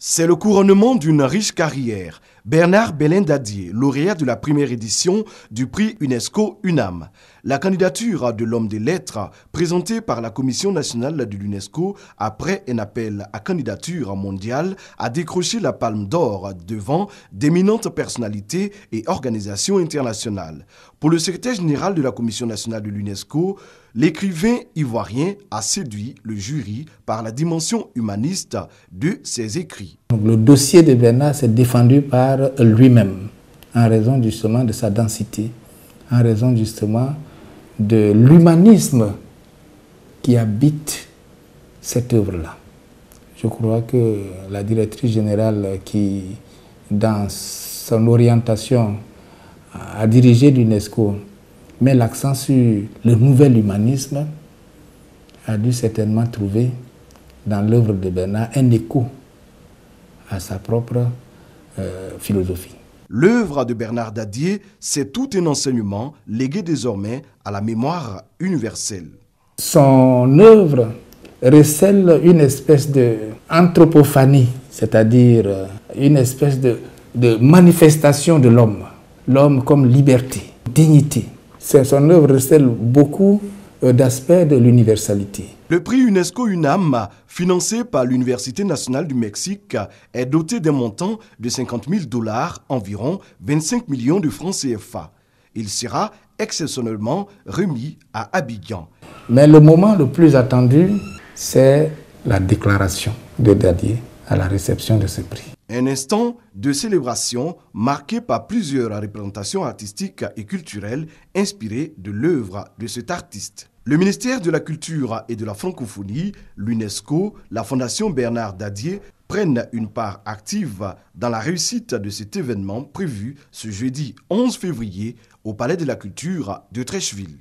C'est le couronnement d'une riche carrière. Bernard Belin Dadié, lauréat de la première édition du prix UNESCO UNAM. La candidature de l'homme des lettres, présentée par la Commission nationale de l'UNESCO après un appel à candidature mondiale, a décroché la palme d'or devant d'éminentes personnalités et organisations internationales. Pour le secrétaire général de la Commission nationale de l'UNESCO, l'écrivain ivoirien a séduit le jury par la dimension humaniste de ses écrits. Donc, le dossier de Bernard s'est défendu par lui-même, en raison justement de sa densité, en raison justement de l'humanisme qui habite cette œuvre-là. Je crois que la directrice générale qui, dans son orientation, a dirigé l'UNESCO, met l'accent sur le nouvel humanisme, a dû certainement trouver dans l'œuvre de Bernard un écho à sa propre philosophie. L'œuvre de Bernard Dadié, c'est tout un enseignement légué désormais à la mémoire universelle. Son œuvre recèle une espèce d'anthropophanie, c'est-à-dire une espèce de manifestation de l'homme. L'homme comme liberté, dignité. Son œuvre recèle beaucoup d'aspects de l'universalité. Le prix UNESCO UNAM, financé par l'Université nationale du Mexique, est doté d'un montant de 50 000 $, environ 25 millions de francs CFA. Il sera exceptionnellement remis à Abidjan. Mais le moment le plus attendu, c'est la déclaration de Dadié à la réception de ce prix. Un instant de célébration marqué par plusieurs représentations artistiques et culturelles inspirées de l'œuvre de cet artiste. Le ministère de la Culture et de la Francophonie, l'UNESCO, la Fondation Bernard Dadié prennent une part active dans la réussite de cet événement prévu ce jeudi 11 février au Palais de la Culture de Treichville.